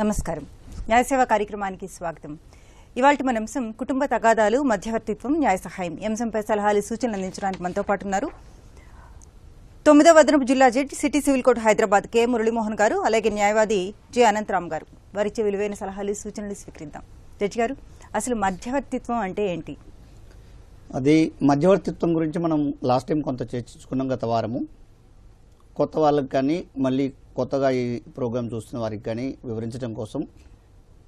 నమస్కారం. న్యాయసేవ కార్యక్రమానికి స్వాగతం. ఇవాల్టి మన అంశం కుటుంబ తగాదాలు, మధ్యవర్తిత్వం, న్యాయ సహాయం. ఈ అంశంపై సలహాలు, సూచనలు అందించడానికి మనతో పాటు ఉన్నారు 9వ అదనపు జిల్లా judge, city civil court Hyderabad K Muralimohan గారు, అలాగే న్యాయవాది జె అనంతరామ్ గారు. వారిచ్చే విలువైన సలహాలు, సూచనలు స్వీకరిద్దాం. జడ్జి గారు, అసలు మధ్యవర్తిత్వం అంటే ఏంటి? అది మధ్యవర్తిత్వం గురించి మనం లాస్ట్ టైం కొంత చర్చించుకున్నాం గత వారము. కొత్త వాళ్ళకి కానీ మళ్ళీ కొత్తగా ఈ ప్రోగ్రాం చూస్తున్న వారికి కానీ వివరించడం కోసం,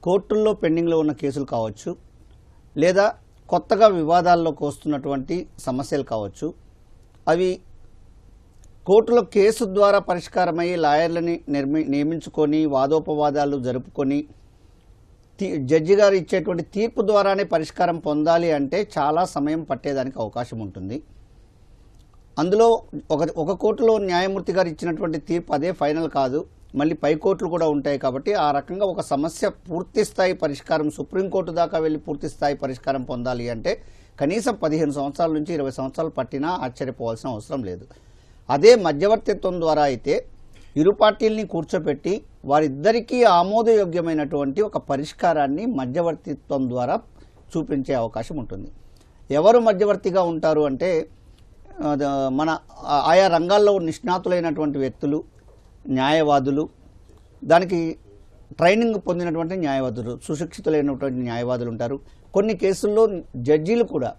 కోర్టుల్లో పెండింగ్లో ఉన్న కేసులు కావచ్చు, లేదా కొత్తగా వివాదాల్లోకి వస్తున్నటువంటి సమస్యలు కావచ్చు, అవి కోర్టులో కేసు ద్వారా పరిష్కారమై లాయర్లని నియమించుకొని వాదోపవాదాలు జరుపుకొని జడ్జి గారు ఇచ్చేటువంటి తీర్పు ద్వారానే పరిష్కారం పొందాలి అంటే చాలా సమయం పట్టేదానికి అవకాశం ఉంటుంది. అందులో ఒక కోర్టులో న్యాయమూర్తి గారు ఇచ్చినటువంటి తీర్పు అదే ఫైనల్ కాదు, మళ్ళీ పై కోర్టులు కూడా ఉంటాయి. కాబట్టి ఆ రకంగా ఒక సమస్య పూర్తిస్థాయి పరిష్కారం సుప్రీంకోర్టు దాకా వెళ్ళి పూర్తిస్థాయి పరిష్కారం పొందాలి అంటే కనీసం 15 సంవత్సరాల నుంచి 20 సంవత్సరాలు పట్టినా ఆశ్చర్యపోవాల్సిన అవసరం లేదు. అదే మధ్యవర్తిత్వం ద్వారా అయితే ఇరు పార్టీల్ని కూర్చోపెట్టి వారిద్దరికీ ఆమోదయోగ్యమైనటువంటి ఒక పరిష్కారాన్ని మధ్యవర్తిత్వం ద్వారా చూపించే అవకాశం ఉంటుంది. ఎవరు మధ్యవర్తిగా ఉంటారు అంటే మన ఆయా రంగాల్లో నిష్ణాతులైనటువంటి వ్యక్తులు, న్యాయవాదులు, దానికి ట్రైనింగ్ పొందినటువంటి న్యాయవాదులు, సుశిక్షితులైనటువంటి న్యాయవాదులు ఉంటారు. కొన్ని కేసుల్లో జడ్జీలు కూడా,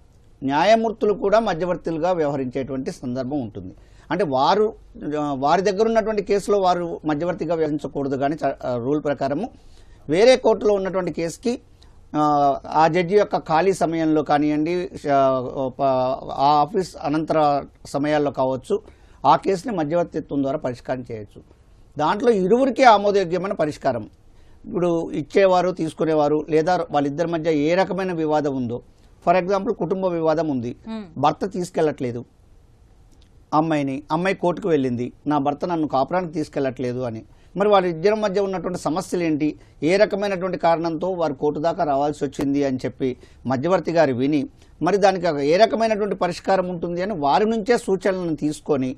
న్యాయమూర్తులు కూడా మధ్యవర్తులుగా వ్యవహరించేటువంటి సందర్భం ఉంటుంది. అంటే వారి దగ్గర ఉన్నటువంటి కేసులో వారు మధ్యవర్తిగా వ్యవహరించకూడదు, కానీ రూల్ ప్రకారము వేరే కోర్టులో ఉన్నటువంటి కేసుకి ఆ జడ్జి యొక్క ఖాళీ సమయంలో కానివ్వండి, ఆ ఆఫీస్ అనంతర సమయాల్లో కావచ్చు, ఆ కేసుని మధ్యవర్తిత్వం ద్వారా పరిష్కారం చేయొచ్చు. దాంట్లో ఇరువురికి ఆమోదయోగ్యమైన పరిష్కారం, ఇప్పుడు ఇచ్చేవారు తీసుకునేవారు, లేదా వాళ్ళిద్దరి మధ్య ఏ రకమైన వివాదం ఉందో, ఫర్ ఎగ్జాంపుల్ కుటుంబ వివాదం ఉంది, భర్త తీసుకెళ్లట్లేదు అమ్మాయి కోర్టుకు వెళ్ళింది, నా భర్త నన్ను కాపురానికి తీసుకెళ్లట్లేదు అని. మరి వారిద్దరి మధ్య ఉన్నటువంటి సమస్యలు ఏంటి, ఏ రకమైనటువంటి కారణంతో వారు కోర్టు దాకా రావాల్సి వచ్చింది అని చెప్పి మధ్యవర్తి గారు విని, మరి దానికి ఏ రకమైనటువంటి పరిష్కారం ఉంటుంది అని వారి నుంచే సూచనలను తీసుకొని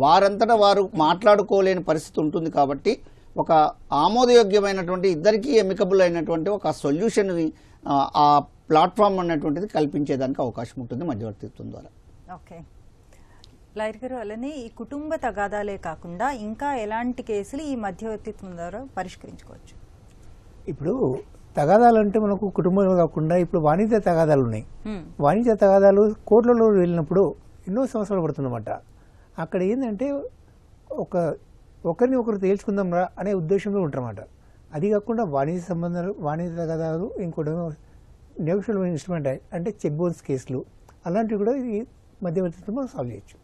వారంతటా వారు మాట్లాడుకోలేని పరిస్థితి ఉంటుంది. కాబట్టి ఒక ఆమోదయోగ్యమైనటువంటి, ఇద్దరికీ ఎమికబుల్ అయినటువంటి ఒక సొల్యూషన్ ఆ ప్లాట్ఫామ్ అన్నటువంటిది కల్పించేదానికి అవకాశం ఉంటుంది మధ్యవర్తిత్వం ద్వారా. ఓకే లాయర్ గారు, అలానే ఈ కుటుంబ తగాదాలే కాకుండా ఇంకా ఎలాంటి కేసులు ఈ మధ్యవర్తిత్వం ద్వారా పరిష్కరించుకోవచ్చు? ఇప్పుడు తగాదాలు అంటే మనకు కుటుంబంలో కాకుండా ఇప్పుడు వాణిజ్య తగాదాలు ఉన్నాయి. వాణిజ్య తగాదాలు కోర్టులలో వెళ్ళినప్పుడు ఎన్నో సంవత్సరాలు పడుతుందన్నమాట. అక్కడ ఏంటంటే ఒకరిని ఒకరు తేల్చుకుందాం రా అనే ఉద్దేశంలో ఉంటారన్నమాట. అది కాకుండా వాణిజ్య సంబంధాలు, వాణిజ్య తగాదాలు, ఇంకోటి నెగోషియబుల్ ఇన్స్ట్రుమెంట్ అంటే చెక్ బౌన్స్ కేసులు, అలాంటివి కూడా ఈ మధ్యవర్తిత్వం సాల్వ్ చేయొచ్చు.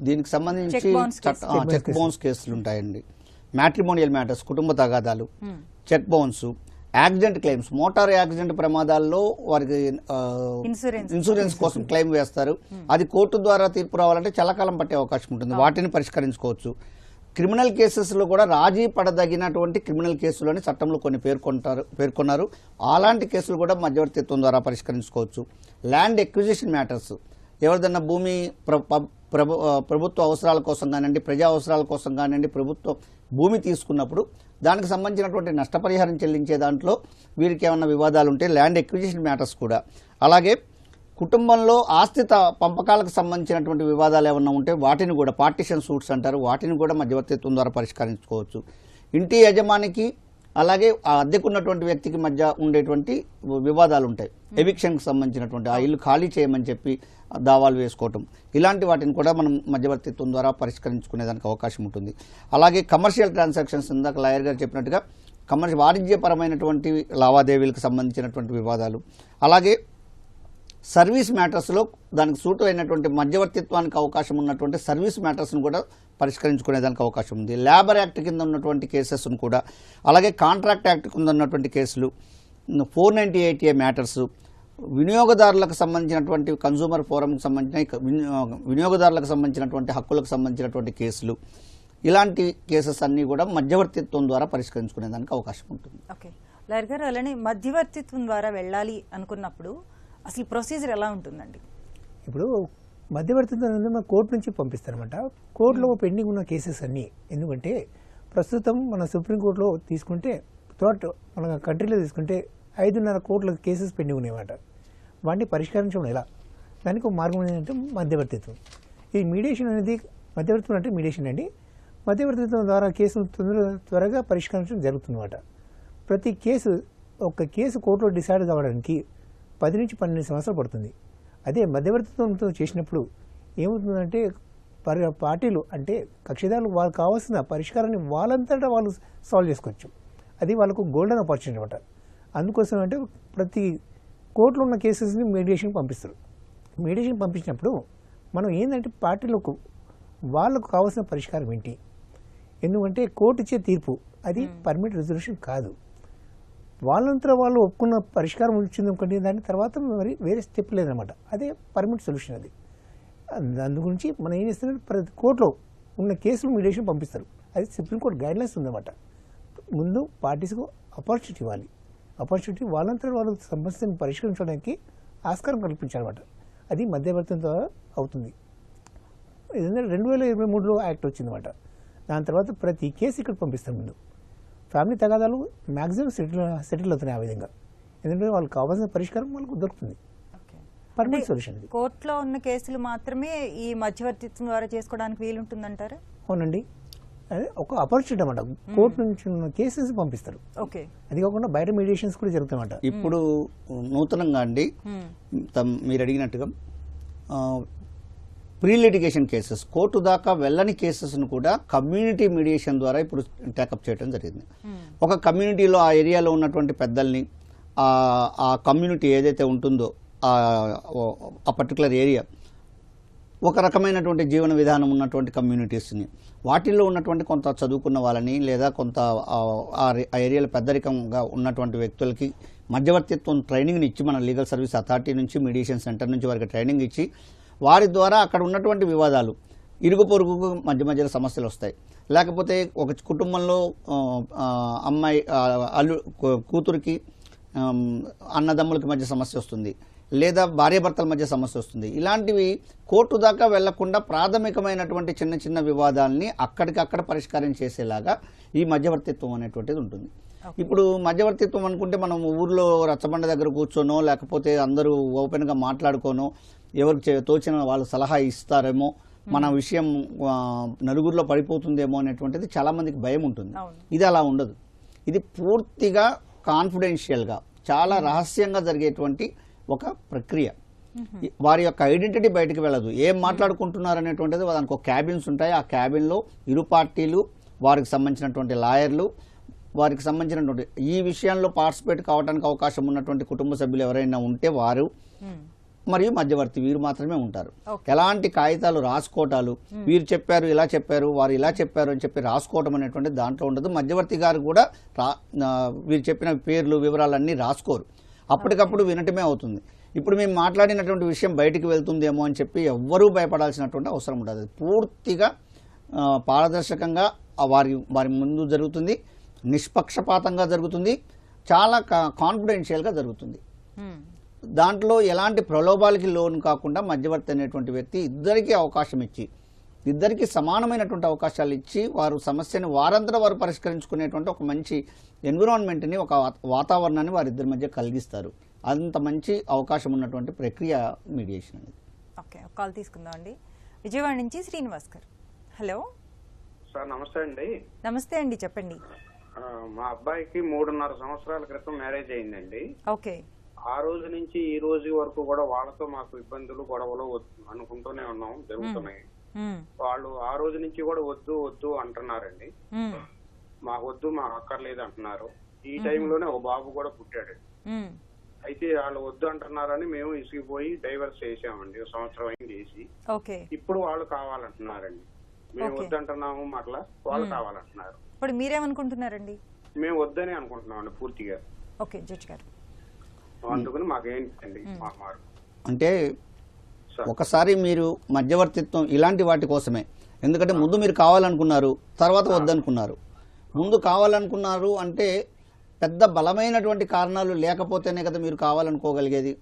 దీనికి సంబంధించి చెక్ బౌన్స్ కేసులు ఉంటాయండి. మ్యాట్రిమోనియల్ మ్యాటర్స్, కుటుంబ తగాదాలు, check bounce, accident claims, motor accident ప్రమాదాల్లో వారికి ఇన్సూరెన్స్ కోసం క్లెయిమ్ వేస్తారు. అది కోర్టు ద్వారా తీర్పు రావాలంటే చాలా కాలం పట్టే అవకాశం ఉంటుంది. వాటిని పరిష్కరించుకోవచ్చు. క్రిమినల్ కేసెస్లో కూడా రాజీ పడదగినటువంటి క్రిమినల్ కేసులు అని చట్టంలో కొన్ని పేర్కొన్నారు. అలాంటి కేసులు కూడా మధ్యవర్తిత్వం ద్వారా పరిష్కరించుకోవచ్చు. ల్యాండ్ ఎక్విజిషన్ మ్యాటర్స్, ఎవరిదన్నా భూమి ప్రభుత్వ అవసరాల కోసం కానివ్వండి, ప్రజా అవసరాల కోసం కానివ్వండి, ప్రభుత్వం భూమి తీసుకున్నప్పుడు దానికి సంబంధించినటువంటి నష్టపరిహారం చెల్లించే దాంట్లో వీరికి ఏమన్నా వివాదాలు ఉంటే ల్యాండ్ ఎక్విజిషన్ మ్యాటర్స్ కూడా. అలాగే కుటుంబంలో ఆస్తి పంపకాలకు సంబంధించినటువంటి వివాదాలు ఏమన్నా ఉంటే వాటిని కూడా పార్టిషన్ సూట్స్ అంటారు, వాటిని కూడా మధ్యవర్తిత్వం ద్వారా పరిష్కరించుకోవచ్చు. ఇంటి యజమానికి అలాగే ఆ అద్దెకున్నటువంటి వ్యక్తికి మధ్య ఉండేటువంటి వివాదాలు ఉంటాయి, ఎవిక్షన్కి సంబంధించినటువంటి, ఆ ఇల్లు ఖాళీ చేయమని చెప్పి దావాలు వేసుకోవటం, ఇలాంటి వాటిని కూడా మనం మధ్యవర్తిత్వం ద్వారా పరిష్కరించుకునేదానికి అవకాశం ఉంటుంది. అలాగే కమర్షియల్ ట్రాన్సాక్షన్స్, ఇందాక లాయర్ గారు చెప్పినట్టుగా వాణిజ్యపరమైనటువంటి లావాదేవీలకు సంబంధించినటువంటి వివాదాలు, అలాగే సర్వీస్ మ్యాటర్స్లో దానికి సూటు అయినటువంటి మధ్యవర్తిత్వానికి అవకాశం ఉన్నటువంటి సర్వీస్ మ్యాటర్స్ను కూడా పరిష్కరించుకునేదానికి అవకాశం ఉంది. లేబర్ యాక్ట్ కింద ఉన్నటువంటి కేసెస్ను కూడా, అలాగే కాంట్రాక్ట్ యాక్ట్ కింద ఉన్నటువంటి కేసులు, 498A మ్యాటర్స్, వినియోగదారులకు సంబంధించినటువంటి కన్సూమర్ ఫోరంకి సంబంధించిన వినియోగదారులకు సంబంధించినటువంటి హక్కులకు సంబంధించినటువంటి కేసులు, ఇలాంటి కేసెస్ అన్నీ కూడా మధ్యవర్తిత్వం ద్వారా పరిష్కరించుకునేదానికి అవకాశం ఉంటుంది. ఓకే లాయర్ గారు, అలానే మధ్యవర్తిత్వం ద్వారా వెళ్ళాలి అనుకున్నప్పుడు అసలు ప్రొసీజర్ ఎలా ఉంటుందండి? ఇప్పుడు మధ్యవర్తిత్వం కోర్టు నుంచి పంపిస్తారన్నమాట. కోర్టులో పెండింగ్ ఉన్న కేసెస్ అన్నీ, ఎందుకంటే ప్రస్తుతం మన సుప్రీంకోర్టులో తీసుకుంటే త్రూఅవుట్ మన కంట్రీలో తీసుకుంటే 5.5 కోట్ల కేసెస్ పెండింగ్ ఉన్నాయన్నమాట. వాటిని పరిష్కరించడం ఎలా? దానికి ఒక మార్గం ఏంటంటే మధ్యవర్తిత్వం. ఈ మీడియేషన్ అనేది మధ్యవర్తిత్వం అంటే మీడియేషన్ అండి. మధ్యవర్తిత్వం ద్వారా కేసును త్వరగా పరిష్కరించడం జరుగుతుందన్నమాట. ప్రతి కేసు ఒక కేసు కోర్టులో డిసైడ్ కావడానికి 10 నుంచి 12 సంవత్సరాలు పడుతుంది. అదే మధ్యవర్తిత్వంతో చేసినప్పుడు ఏమవుతుందంటే పార్టీలు అంటే కక్షిదారులు వాళ్ళకి కావాల్సిన పరిష్కారాన్ని వాళ్ళంతటా వాళ్ళు సాల్వ్ చేసుకోవచ్చు. అది వాళ్ళకు గోల్డెన్ ఆపర్చునిటీ అనమాట. అందుకోసం అంటే ప్రతి కోర్టులో ఉన్న కేసెస్ని మీడియేషన్ పంపిస్తారు. మీడియేషన్ పంపించినప్పుడు మనం ఏంటంటే పార్టీలకు వాళ్ళకు కావాల్సిన పరిష్కారం ఏంటి? ఎందుకంటే కోర్టు ఇచ్చే తీర్పు అది పర్మనెంట్ రెజల్యూషన్ కాదు. వాళ్ళంతా వాళ్ళు ఒప్పుకున్న పరిష్కారం వచ్చింది ఒకటి, దాని తర్వాత మరి వేరే స్టెప్ లేదనమాట. అదే పర్మనెంట్ సొల్యూషన్. అది అందు గురించి మనం ఏం చేస్తున్నాం, ప్రతి కోర్టులో ఉన్న కేసులు మీడియేషన్ పంపిస్తారు. అది సుప్రీంకోర్టు గైడ్లైన్స్ ఉందన్నమాట. ముందు పార్టీస్కు ఆపర్చునిటీ ఇవ్వాలి. ఆపర్చునిటీ వాళ్ళంతా వాళ్ళు సమస్యను పరిష్కరించడానికి ఆస్కారం కల్పించాలన్నమాట. అది మధ్యవర్తం ద్వారా అవుతుంది. ఏదైనా 2023లో యాక్ట్ వచ్చిందన్నమాట. దాని తర్వాత ప్రతి కేసు ఇక్కడ పంపిస్తారు. ముందు ఫ్యామిలీ తగాదాలు మ్యాక్సిమం సెటిల్ అవుతున్నాయి ఆ విధంగా. ఎందుకంటే వాళ్ళకి కావాల్సిన పరిష్కారం వాళ్ళకు దొరుకుతుంది. Permanent solution. కోర్టులో ఉన్న కేసులు మాత్రమే ఈ మధ్యవర్తిత్వం ద్వారా చేసుకోవడానికి వీలుంటుందంటారా? అవునండి, అదే ఒక ఆపర్చునిటీ అన్నమాట. కోర్టు నుంచి ఉన్న కేసెస్ పంపిస్తారు. ఓకే. అది కాకుండా బయట మీడియేషన్స్ కూడా జరుగుతాయన్నమాట. ఇప్పుడు నూతనంగా అండి మీరు అడిగినట్టుగా ప్రీ లిటిగేషన్ కేసెస్, కోర్టు దాకా వెళ్ళని కేసెస్ను కూడా కమ్యూనిటీ మీడియేషన్ ద్వారా ఇప్పుడు టేకప్ చేయడం జరిగింది. ఒక కమ్యూనిటీలో ఆ ఏరియాలో ఉన్నటువంటి పెద్దల్ని, ఆ కమ్యూనిటీ ఏదైతే ఉంటుందో ఆ పర్టికులర్ ఏరియా, ఒక రకమైనటువంటి జీవన విధానం ఉన్నటువంటి కమ్యూనిటీస్ని, వాటిల్లో ఉన్నటువంటి కొంత చదువుకున్న వాళ్ళని లేదా కొంత ఆ ఏరియాలో పెద్దరికంగా ఉన్నటువంటి వ్యక్తులకి మధ్యవర్తిత్వం ట్రైనింగ్ని ఇచ్చి, మన లీగల్ సర్వీస్ అథారిటీ నుంచి, మీడియేషన్ సెంటర్ నుంచి వారికి ట్రైనింగ్ ఇచ్చి, వారి ద్వారా అక్కడ ఉన్నటువంటి వివాదాలు, ఇరుగు పొరుగుకు మధ్యలో సమస్యలు వస్తాయి. లేకపోతే ఒక కుటుంబంలో అమ్మాయి కూతురికి అన్నదమ్ములకి మధ్య సమస్య వస్తుంది, లేదా భార్యాభర్తల మధ్య సమస్య వస్తుంది. ఇలాంటివి కోర్టు దాకా వెళ్లకుండా ప్రాథమికమైనటువంటి చిన్న చిన్న వివాదాలని అక్కడికక్కడ పరిష్కారం చేసేలాగా ఈ మధ్యవర్తిత్వం అనేటువంటిది ఉంటుంది. ఇప్పుడు మధ్యవర్తిత్వం అనుకుంటే మనం ఊర్లో రచ్చబండ దగ్గర కూర్చోనో, లేకపోతే అందరూ ఓపెన్గా మాట్లాడుకోనో, ఎవరికి తోచిన వాళ్ళు సలహా ఇస్తారేమో, మన విషయం నలుగురిలో పడిపోతుందేమో అనేటువంటిది చాలా మందికి భయం ఉంటుంది. ఇది అలా ఉండదు. ఇది పూర్తిగా కాన్ఫిడెన్షియల్గా, చాలా రహస్యంగా జరిగేటువంటి ఒక ప్రక్రియ. వారి యొక్క ఐడెంటిటీ బయటకు వెళ్ళదు. ఏం మాట్లాడుకుంటున్నారు అనేటువంటిది దానికి ఒక క్యాబిన్స్ ఉంటాయి. ఆ క్యాబిన్లో ఇరు పార్టీలు, వారికి సంబంధించినటువంటి లాయర్లు, వారికి సంబంధించినటువంటి ఈ విషయంలో పార్టిసిపేట్ కావడానికి అవకాశం ఉన్నటువంటి కుటుంబ సభ్యులు ఎవరైనా ఉంటే వారు, మరియు మధ్యవర్తి, వీరు మాత్రమే ఉంటారు. ఎలాంటి కాగితాలు రాసుకోవటాలు, వీరు చెప్పారు ఇలా చెప్పారు, వారు ఇలా చెప్పారు అని చెప్పి రాసుకోవటం అనేటువంటి దాంట్లో ఉండదు. మధ్యవర్తి గారు కూడా వీరు చెప్పిన పేర్లు వివరాలన్నీ రాసుకోరు, అప్పటికప్పుడు వినటమే అవుతుంది. ఇప్పుడు మేము మాట్లాడినటువంటి విషయం బయటికి వెళ్తుందేమో అని చెప్పి ఎవ్వరూ భయపడాల్సినటువంటి అవసరం ఉండదు. పూర్తిగా పారదర్శకంగా వారి ముందు జరుగుతుంది, నిష్పక్షపాతంగా జరుగుతుంది, చాలా కాన్ఫిడెన్షియల్గా జరుగుతుంది. దాంట్లో ఎలాంటి ప్రలోభాలకి లోను కాకుండా మధ్యవర్తి అనేటువంటి వ్యక్తి ఇద్దరికీ అవకాశం ఇచ్చి, ఇద్దరికి సమానమైనటువంటి అవకాశాలు ఇచ్చి, వారు సమస్యను వారంతటా వారు పరిష్కరించుకునేటువంటి ఒక మంచి ఎన్విరాన్మెంట్ని, ఒక వాతావరణాన్ని వారిద్దరి మధ్య కలిగిస్తారు. అంత మంచి అవకాశం ఉన్నటువంటి ప్రక్రియ మీడియేషన్ అనేది. ఓకే, కాల్ తీసుకుందాం అండి. విజయవాడ నుంచి శ్రీనివాస్ గారు. హలో సార్, నమస్తే అండి. నమస్తే అండి, చెప్పండి. మా అబ్బాయికి 3.5 సంవత్సరాల క్రితం మ్యారేజ్ అయిందండి. ఓకే. ఆ రోజు నుంచి ఈ రోజు వరకు కూడా వాళ్ళతో మాకు ఇబ్బందులు, గొడవలు అనుకుంటూనే ఉన్నాం, జరుగుతున్నాయి. వాళ్ళు ఆ రోజు నుంచి కూడా వద్దు వద్దు అంటున్నారండి. మాకు వద్దు, మాకు అక్కర్లేదు అంటున్నారు. ఈ టైంలోనే ఓ బాబు కూడా పుట్టాడు. అయితే వాళ్ళు వద్దు అంటున్నారని మేము ఇసిగిపోయి డైవర్స్ చేసామండి. 1 సంవత్సరం అయింది చేసి. ఇప్పుడు వాళ్ళు కావాలంటున్నారండి. మేము వద్దంటున్నాము, మరలా వాళ్ళు కావాలంటున్నారు. ఇప్పుడు మీరేమనుకుంటున్నారండి? మేము వద్దని అనుకుంటున్నాం అండి పూర్తిగా. ఓకే జడ్జి గారు, అందుకని మాకేంటండి మాకు అంటే ఒకసారి మీరు మధ్యవర్తిత్వం ఇలాంటి వాటి కోసమే, ఎందుకంటే ముందు మీరు కావాలనుకున్నారు, తర్వాత వద్దనుకున్నారు. ముందు కావాలనుకున్నారు అంటే పెద్ద బలమైనటువంటి కారణాలు లేకపోతేనే కదా మీరు కావాలనుకోగలిగేది.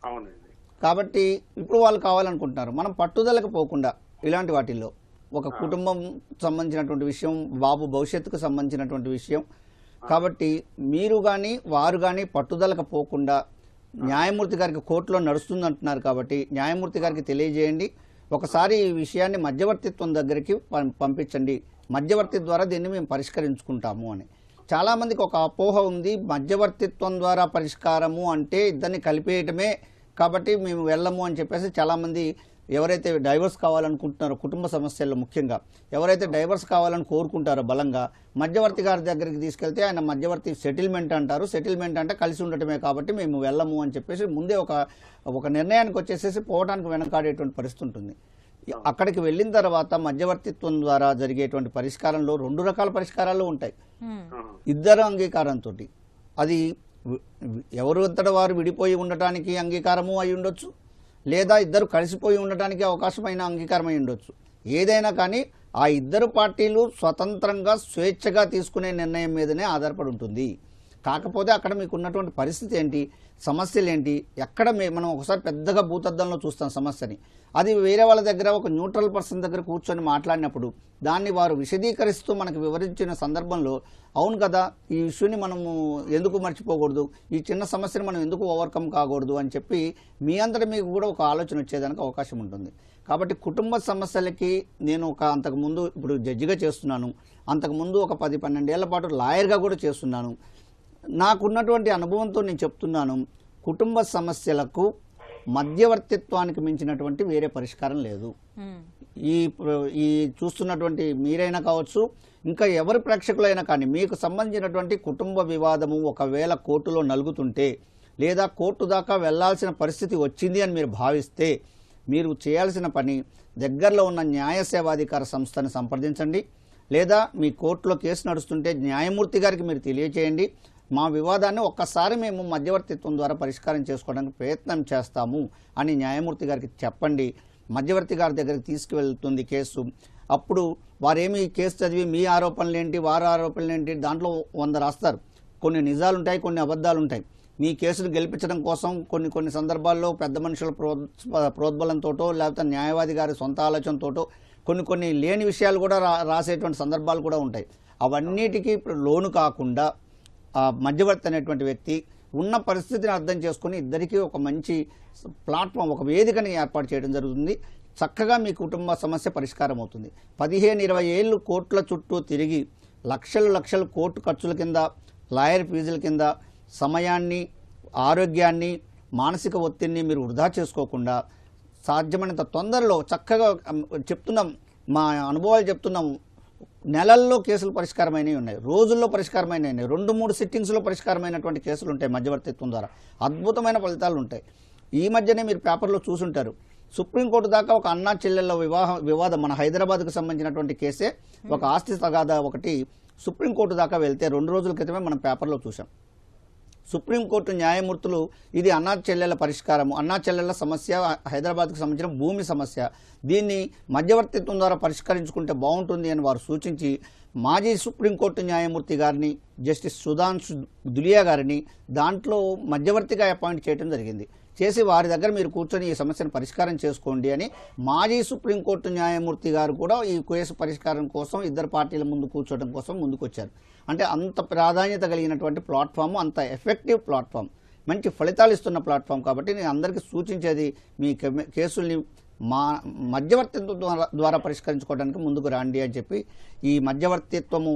అవునండి. కాబట్టి ఇప్పుడు వాళ్ళు కావాలనుకుంటున్నారు. మనం పట్టుదలకు పోకుండా ఇలాంటి వాటిల్లో ఒక కుటుంబం సంబంధించినటువంటి విషయం, బాబు భవిష్యత్తుకు సంబంధించినటువంటి విషయం. కాబట్టి మీరు కానీ వారు కానీ పట్టుదలకు పోకుండా న్యాయమూర్తి గారికి కోర్టులో నడుస్తుందంటున్నారు కాబట్టి న్యాయమూర్తి గారికి తెలియజేయండి. ఒకసారి ఈ విషయాన్ని మధ్యవర్తిత్వం దగ్గరికి పంపించండి, మధ్యవర్తి ద్వారా దీన్ని మేము పరిష్కరించుకుంటాము అని. చాలామందికి ఒక అపోహ ఉంది, మధ్యవర్తిత్వం ద్వారా పరిష్కారము అంటే ఇద్దరిని కలిపేయటమే కాబట్టి మేము వెళ్ళము అని చెప్పేసి చాలామంది ఎవరైతే డైవర్స్ కావాలనుకుంటున్నారో కుటుంబ సమస్యల్లో ముఖ్యంగా ఎవరైతే డైవర్స్ కావాలని కోరుకుంటారో బలంగా మధ్యవర్తి గారి దగ్గరికి తీసుకెళ్తే ఆయన మధ్యవర్తి సెటిల్మెంట్ అంటారు. సెటిల్మెంట్ అంటే కలిసి ఉండటమే కాబట్టి మేము వెళ్ళము అని చెప్పేసి ముందే ఒక నిర్ణయానికి వచ్చేసేసి పోవడానికి వెనకాడేటువంటి పరిస్థితి ఉంటుంది. అక్కడికి వెళ్ళిన తర్వాత మధ్యవర్తిత్వం ద్వారా జరిగేటువంటి పరిష్కారంలో 2 రకాల పరిష్కారాలు ఉంటాయి. ఇద్దరు అంగీకారంతో, అది ఎవరు అంతటా వారు విడిపోయి ఉండటానికి అంగీకారము అయి ఉండొచ్చు, లేదా ఇద్దరు కలిసిపోయి ఉండటానికి అవకాశమైన అంగీకారం అయి ఉండొచ్చు. ఏదైనా కానీ ఆ ఇద్దరు పార్టీలు స్వతంత్రంగా స్వేచ్ఛగా తీసుకునే నిర్ణయం మీదనే ఆధారపడి ఉంటుంది. కాకపోతే అక్కడ మీకు ఉన్నటువంటి పరిస్థితి ఏంటి, సమస్యలు ఏంటి, ఎక్కడ మనం ఒకసారి పెద్దగా భూతద్దంలో చూస్తాం సమస్యని, అది వేరే వాళ్ళ దగ్గర ఒక న్యూట్రల్ పర్సన్ దగ్గర కూర్చొని మాట్లాడినప్పుడు దాన్ని వారు విశదీకరిస్తూ మనకు వివరించిన సందర్భంలో అవును కదా ఈ ఇష్యూని మనము ఎందుకు మర్చిపోకూడదు, ఈ చిన్న సమస్యను మనం ఎందుకు ఓవర్కమ్ కాకూడదు అని చెప్పి మీ అంతటా మీకు కూడా ఒక ఆలోచన వచ్చేదానికి అవకాశం ఉంటుంది. కాబట్టి కుటుంబ సమస్యలకి నేను అంతకుముందు ఇప్పుడు జడ్జిగా చేస్తున్నాను, అంతకుముందు ఒక 10-12 ఏళ్ల పాటు లాయర్గా కూడా చేస్తున్నాను. నాకున్నటువంటి అనుభవంతో నేను చెప్తున్నాను, కుటుంబ సమస్యలకు మధ్యవర్తిత్వానికి మించినటువంటి వేరే పరిష్కారం లేదు. ఈ చూస్తున్నటువంటి మీరైనా కావచ్చు, ఇంకా ఎవరి ప్రేక్షకులైనా కానీ మీకు సంబంధించినటువంటి కుటుంబ వివాదము ఒకవేళ కోర్టులో నలుగుతుంటే లేదా కోర్టు దాకా వెళ్లాల్సిన పరిస్థితి వచ్చింది అని మీరు భావిస్తే మీరు చేయాల్సిన పని దగ్గరలో ఉన్న న్యాయ సేవాధికార సంస్థని సంప్రదించండి, లేదా మీ కోర్టులో కేసు నడుస్తుంటే న్యాయమూర్తి గారికి మీరు తెలియచేయండి. మా వివాదాన్ని ఒక్కసారి మేము మధ్యవర్తిత్వం ద్వారా పరిష్కారం చేసుకోవడానికి ప్రయత్నం చేస్తాము అని న్యాయమూర్తి గారికి చెప్పండి. మధ్యవర్తి గారి దగ్గరికి తీసుకువెళ్తుంది కేసు. అప్పుడు వారేమి కేసు చదివి మీ ఆరోపణలు ఏంటి వారి ఆరోపణలు ఏంటి దాంట్లో 100 రాస్తారు. కొన్ని నిజాలు ఉంటాయి, కొన్ని అబద్ధాలు ఉంటాయి. మీ కేసును గెలిపించడం కోసం కొన్ని సందర్భాల్లో పెద్ద మనుషుల ప్రోద్బలంతోటో లేకపోతే న్యాయవాది గారి సొంత ఆలోచనతోటో కొన్ని లేని విషయాలు కూడా రాసేటువంటి సందర్భాలు కూడా ఉంటాయి. అవన్నిటికీ లోను కాకుండా ఆ మధ్యవర్తి అనేటువంటి వ్యక్తి ఉన్న పరిస్థితిని అర్థం చేసుకుని ఇద్దరికీ ఒక మంచి ప్లాట్ఫామ్, ఒక వేదికని ఏర్పాటు చేయడం జరుగుతుంది. చక్కగా మీ కుటుంబ సమస్య పరిష్కారం అవుతుంది. 15-20 ఏళ్ళు కోర్టుల చుట్టూ తిరిగి లక్షలు కోర్టు ఖర్చుల కింద, లాయర్ ఫీజుల కింద సమయాన్ని, ఆరోగ్యాన్ని, మానసిక ఒత్తిడిని మీరు వృధా చేసుకోకుండా సాధ్యమైనంత తొందరలో చక్కగా చెప్తున్నాం, మా అనుభవాలు చెప్తున్నాం, నెలల్లో కేసులు పరిష్కారమైనవి ఉన్నాయి, రోజుల్లో పరిష్కారమైనవి ఉన్నాయి, 2-3 సిట్టింగ్స్లో పరిష్కారమైనటువంటి కేసులు ఉంటాయి మధ్యవర్తిత్వం ద్వారా. అద్భుతమైన ఫలితాలు ఉంటాయి. ఈ మధ్యనే మీరు పేపర్లో చూసుంటారు, సుప్రీంకోర్టు దాకా ఒక అన్నా చెల్లెళ్ళ వివాదం మన హైదరాబాద్కు సంబంధించినటువంటి కేసే, ఒక ఆస్తి తగాదా ఒకటి సుప్రీంకోర్టు దాకా వెళ్తే 2 రోజుల క్రితమే మనం పేపర్లో చూసాం. సుప్రీంకోర్టు న్యాయమూర్తులు ఇది అన్నా చెల్లెల పరిష్కారము, అన్నా చెల్లెల సమస్య హైదరాబాద్కు సంబంధించిన భూమి సమస్య, దీన్ని మధ్యవర్తిత్వం ద్వారా పరిష్కరించుకుంటే బాగుంటుంది అని వారు సూచించి మాజీ సుప్రీంకోర్టు న్యాయమూర్తి గారిని, జస్టిస్ సుధాంశు దులియా గారిని దాంట్లో మధ్యవర్తిగా అపాయింట్ చేయడం జరిగింది. చేసి వారి దగ్గర మీరు కూర్చొని ఈ సమస్యను పరిష్కారం చేసుకోండి అని మాజీ సుప్రీంకోర్టు న్యాయమూర్తి గారు కూడా ఈ కేసు పరిష్కారం కోసం ఇద్దరు పార్టీల ముందు కూర్చోవడం కోసం ముందుకొచ్చారు. అంటే అంత ప్రాధాన్యత కలిగినటువంటి ప్లాట్ఫామ్, అంత ఎఫెక్టివ్ ప్లాట్ఫామ్, మంచి ఫలితాలు ఇస్తున్న ప్లాట్ఫామ్. కాబట్టి నేను అందరికీ సూచించేది మీ కేసుల్ని మధ్యవర్తిత్వం ద్వారా పరిష్కరించుకోవడానికి ముందుకు రండి అని చెప్పి ఈ మధ్యవర్తిత్వము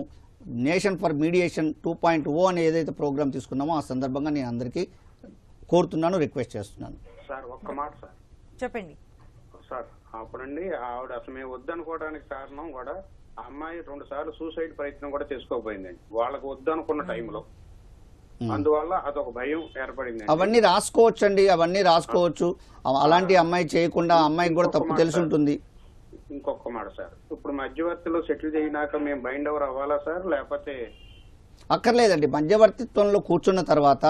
నేషన్ ఫర్ మీడియేషన్ 2.0 అనే ఏదైతే ప్రోగ్రామ్ తీసుకున్నామో ఆ సందర్భంగా నేను అందరికీ కోరుతున్నాను, రిక్వెస్ట్ చేస్తున్నాను. సార్ ఒక్క మాట సార్ చెప్పండి సార్. అప్పుడండి ఆవిడ అసలు మేము వద్దనుకోవడానికి కారణం కూడా ఆ అమ్మాయి 2 సార్లు సూసైడ్ ప్రయత్నం కూడా చేసుకోకపోయిందండి వాళ్ళకి వద్దనుకున్న టైంలో. అందువల్ల అదొక భయం ఏర్పడింది. అవన్నీ రాసుకోవచ్చండి, అవన్నీ రాసుకోవచ్చు. అలాంటి అమ్మాయి చేయకుండా అమ్మాయికి కూడా తప్పు తెలిసి ఉంటుంది. ఇంకొక మాట సార్, ఇప్పుడు మధ్యవర్తిలో సెటిల్ చేయినాక మేము బైండ్ ఓవర్ అవ్వాలా సార్, లేకపోతే అక్కర్లేదండి. మధ్యవర్తిత్వంలో కూర్చున్న తర్వాత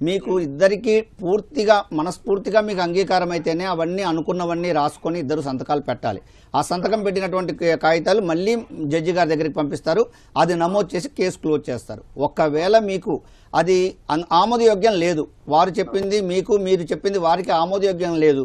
మీకు ఇద్దరికి పూర్తిగా మనస్ఫూర్తిగా మీకు అంగీకారం అయితేనే అవన్నీ అనుకున్నవన్నీ రాసుకొని ఇద్దరు సంతకాలు పెట్టాలి. ఆ సంతకం పెట్టినటువంటి కాగితాలు మళ్ళీ జడ్జి గారి దగ్గరికి పంపిస్తారు, అది నమోదు చేసి కేసు క్లోజ్ చేస్తారు. ఒకవేళ మీకు అది ఆమోదయోగ్యం లేదు, వారు చెప్పింది మీకు, మీరు చెప్పింది వారికి ఆమోదయోగ్యం లేదు,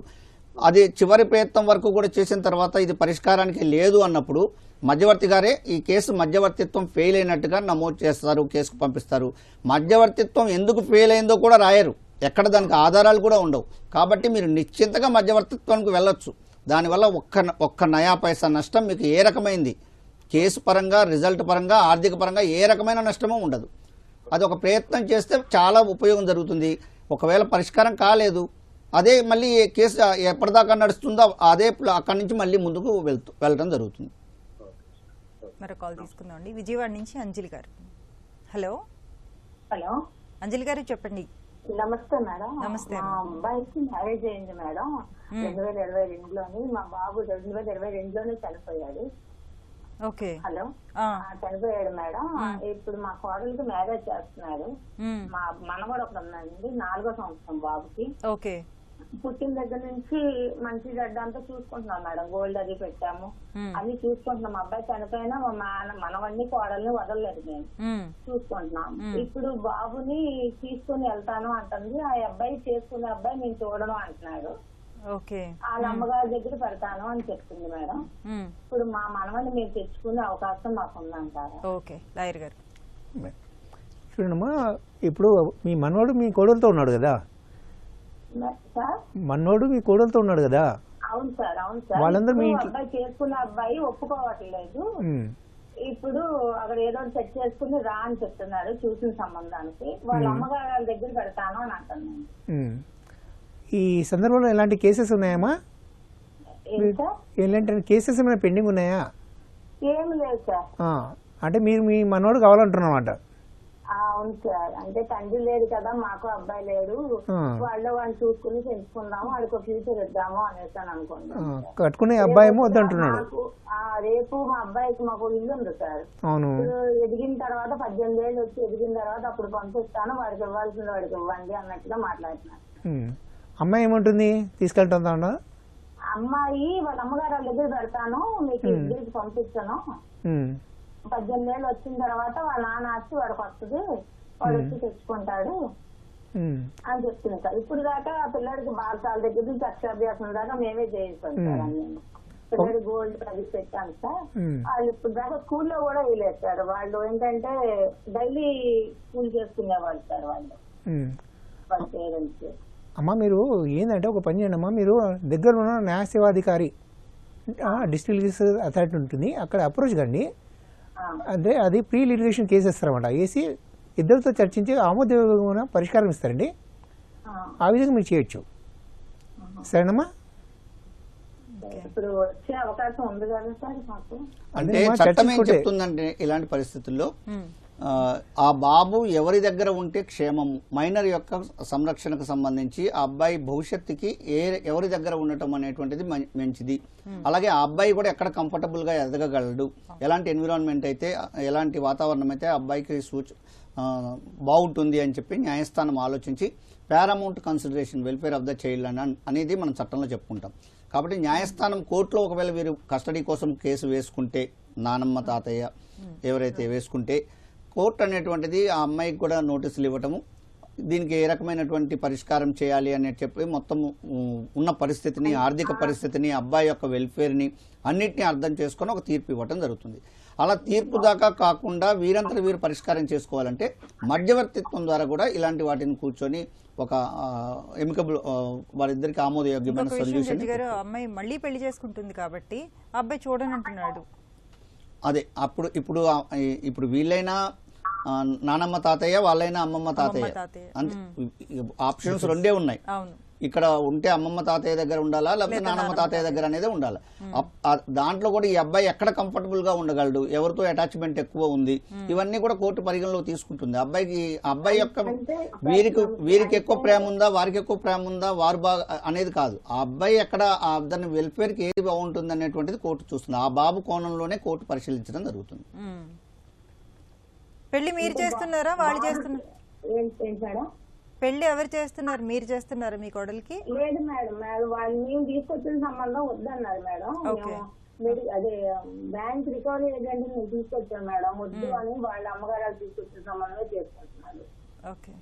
అది చివరి ప్రయత్నం వరకు కూడా చేసిన తర్వాత ఇది పరిష్కారానికి లేదు అన్నప్పుడు మధ్యవర్తి గారే ఈ కేసు మధ్యవర్తిత్వం ఫెయిల్ అయినట్టుగా నమోదు చేస్తారు, కేసుకు పంపిస్తారు. మధ్యవర్తిత్వం ఎందుకు ఫెయిల్ అయిందో కూడా రాయరు, ఎక్కడ దానికి ఆధారాలు కూడా ఉండవు. కాబట్టి మీరు నిశ్చింతగా మధ్యవర్తిత్వానికి వెళ్ళొచ్చు. దానివల్ల ఒక్క నయా పైసా నష్టం మీకు ఏ రకమైంది కేసు పరంగా, రిజల్ట్ పరంగా, ఆర్థిక పరంగా ఏ రకమైన నష్టమూ ఉండదు. అది ఒక ప్రయత్నం చేస్తే చాలా ఉపయోగం జరుగుతుంది. ఒకవేళ పరిష్కారం కాలేదు, అదే మళ్ళీ కేసు ఎప్పటిదాకా నడుస్తుందో అదే అక్కడి నుంచి మళ్ళీ ముందుకు వెళ్ళడం జరుగుతుంది. మరో కాల్ తీసుకుందామండి. విజయవాడ నుంచి అంజలి గారు. హలో హలో అంజలి గారు చెప్పండి. నమస్తే మేడం. నమస్తే. మా అబ్బాయికి మ్యారేజ్ అయింది మేడం 2022లోని. మా బాబు 2022లోనే చనిపోయాడు. ఓకే. హలో చనిపోయాడు మేడం. ఇప్పుడు మా కోడలికి మ్యారేజ్ చేస్తున్నారు. మా మనవడు ఒకటి ఉందండి, 4వ సంవత్సరం బాబుకి. ఓకే. పుట్టిన దగ్గర నుంచి మంచి చెడ్డ అంతా చూసుకుంటున్నాం మేడం. గోల్డ్ అది పెట్టాము, అన్ని చూసుకుంటున్నాం. అబ్బాయి చనిపోయినా మా మనవడిని కోడల్ని వదలలేదు, మేము చూసుకుంటున్నాం. ఇప్పుడు బాబుని తీసుకుని వెళ్తాను అంటుంది. ఆ అబ్బాయి చేసుకునే అబ్బాయి నేను చూడడం అంటున్నాడు. వాళ్ళ అమ్మగారి దగ్గర పెడతాను అని చెప్తుంది మేడం. ఇప్పుడు మా మనవడిని మేము తెచ్చుకునే అవకాశం మాకు ఉందంటారా? ఓకే లాయర్ గారు చూడమ్మా, ఇప్పుడు మీ మనవాడు మీ కోడలతో ఉన్నాడు కదా, మనోడు మీ కోడలతో ఉన్నాడు కదా. అవును సార్, అవును సార్. వాళ్ళందరూ మీ అబ్బాయి చేసుకున్న అబ్బాయి ఒప్పుకోవట్లేదు. ఇప్పుడు అక్కడ ఏదో సెట్ చేసుకుని రా అని చెప్తున్నారు చూసిన సంబంధానికి. వాళ్ళ అమ్మగారి దగ్గర పెడతాను అని అంటున్నాను. ఈ సందర్భంలో ఎలాంటి కేసెస్ ఉన్నాయమ్మా? ఎలాంటి కేసెస్ ఏమైనా పెండింగ్ ఉన్నాయా? ఏమి లేదు సార్. అంటే మీరు మీ మనోడు కావాలంటున్నమాట. అవును సార్. అంటే తండ్రి లేదు కదా, మాకు అబ్బాయి లేడు, వాడిని చూసుకుని పెంచుకుందాము, వాడికి ఒక ఫ్యూచర్ ఇద్దాము అనేసి అని అనుకుంటున్నాను. కట్టుకునే అబ్బాయి ఏమో వద్దంటున్నాడు. రేపు మా అబ్బాయికి మాకు ఇల్లు ఉంది సార్. ఎదిగిన తర్వాత 18 ఏళ్ళు వచ్చి ఎదిగిన తర్వాత అప్పుడు పంపిస్తాను, వాడికి ఇవ్వాల్సింది వాడికి ఇవ్వండి అన్నట్టుగా మాట్లాడుతున్నారు. అమ్మాయి ఏమంటుంది? తీసుకెళ్తుందా? అమ్మాయి వాళ్ళ అమ్మగారు వాళ్ళ దగ్గర పెడతాను, మీకు ఇద్దరికి పంపిస్తాను, 18 ఏళ్ళు వచ్చిన తర్వాత వాళ్ళ నాన్న వచ్చి వాడికి వస్తుంది, వాడు వచ్చి తెచ్చుకుంటాడు అని చెప్తుంది సార్. ఇప్పుడు దాకా పిల్లడికి బాలసాల దగ్గర నుంచి అక్షరాభ్యాసం దాకా మేమే చేయిస్తాం సార్. అన్ని పిల్లడి గోల్డ్ అది పెట్టాను సార్. వాళ్ళు ఇప్పుడు దాకా స్కూల్లో కూడా వేయలేదు సార్. వాళ్ళు ఏంటంటే డైలీ స్కూల్ చేసుకునేవాళ్ళు సార్ వాళ్ళు, వాళ్ళ పేరెంట్స్. అమ్మా మీరు ఏంటంటే ఒక పని చేయండి అమ్మా, మీరు దగ్గర ఉన్న న్యాయ సేవాధికారి డిస్ట్రిక్ట్ అథారిటీ ఉంటుంది, అక్కడ అప్రోచ్ కండి. అదే అది ప్రీ లిటిగేషన్ కేసు ఇస్తారన్నమాట. వేసి ఇద్దరితో చర్చించి ఆమోదయోగమైన పరిష్కారం ఇస్తారండి. ఆ విధంగా మీరు చేయొచ్చు. సరేనమ్మా? అంటే చట్టం ఏం చెప్తుందంటే ఇలాంటి పరిస్థితుల్లో ఆ బాబు ఎవరి దగ్గర ఉంటే క్షేమము, మైనర్ యొక్క సంరక్షణకు సంబంధించి ఆ అబ్బాయి భవిష్యత్తుకి ఎవరి దగ్గర ఉండటం అనేటువంటిది మంచిది. అలాగే ఆ అబ్బాయి కూడా ఎక్కడ కంఫర్టబుల్ గా ఎదగగలడు, ఎలాంటి ఎన్విరాన్మెంట్ అయితే, ఎలాంటి వాతావరణం అయితే ఆ అబ్బాయికి బాగుంటుంది అని చెప్పి న్యాయస్థానం ఆలోచించి Paramount consideration welfare of the child అనేది మనం చట్టంలో చెప్పుకుంటాం. కాబట్టి న్యాయస్థానం కోర్టులో ఒకవేళ వీరు కస్టడీ కోసం కేసు వేసుకుంటే, నానమ్మ తాతయ్య ఎవరైతే వేసుకుంటే, కోర్టు అనేటువంటిది ఆ అమ్మాయికి కూడా నోటీసులు ఇవ్వటము, దీనికి ఏ రకమైనటువంటి పరిష్కారం చేయాలి అని చెప్పి మొత్తం ఉన్న పరిస్థితిని, ఆర్థిక పరిస్థితిని, అబ్బాయి యొక్క వెల్ఫేర్ని అన్నిటినీ అర్థం చేసుకొని ఒక తీర్పు ఇవ్వటం జరుగుతుంది. అలా తీర్పు దాకా కాకుండా వీరంతా వీరు పరిష్కారం చేసుకోవాలంటే మధ్యవర్తిత్వం ద్వారా కూడా ఇలాంటి వాటిని కూర్చొని ఒక ఎమికబుల్ వారిద్దరికి ఆమోదయోగ్యమైన సొల్యూషన్. అమ్మాయి మళ్ళీ పెళ్లి చేసుకుంటుంది కాబట్టి అబ్బాయి చూడని అంటున్నాడు. అదే ఇప్పుడు వీళ్ళైనా నానమ్మ తాతయ్య, వాళ్ళైనా అమ్మమ్మ తాతయ్య, అంతే. ఆప్షన్స్ రెండే ఉన్నాయి. ఇక్కడ ఉంటే అమ్మమ్మ తాతయ్య దగ్గర ఉండాలా, లేకపోతే నానమ్మ తాతయ్య దగ్గర అనేది ఉండాలి. దాంట్లో కూడా ఈ అబ్బాయి ఎక్కడ కంఫర్టబుల్ గా ఉండగలడు, ఎవరితో అటాచ్మెంట్ ఎక్కువ ఉంది, ఇవన్నీ కూడా కోర్టు పరిగణలోకి తీసుకుంటుంది. అబ్బాయి యొక్క వీరికి ఎక్కువ ప్రేమ ఉందా, వారికి ఎక్కువ ప్రేమ ఉందా, వారు బాగా అనేది కాదు. ఆ అబ్బాయి ఎక్కడ దాని వెల్ఫేర్ కి ఏది బాగుంటుంది అనేటువంటిది కోర్టు చూస్తుంది. ఆ బాబు కోణంలోనే కోర్టు పరిశీలించడం జరుగుతుంది. పెళ్లి మీరు చేస్తున్నారా, వాళ్ళు చేస్తున్నారా? పెళ్లి ఎవరు చేస్తున్నారు, మీరు చేస్తున్నారు మీ కోడలికి? లేదు మేడం, వాళ్ళు మేము తీసుకొచ్చిన సంబంధం వద్దన్నారు మేడం. అదే బ్యాంక్ రికవరీ ఏజెంట్ మేము తీసుకొచ్చాం మేడం, వద్దు అని వాళ్ళ అమ్మగారు తీసుకొచ్చిన సంబంధమే చేసుకుంటున్నారు. ఓకే.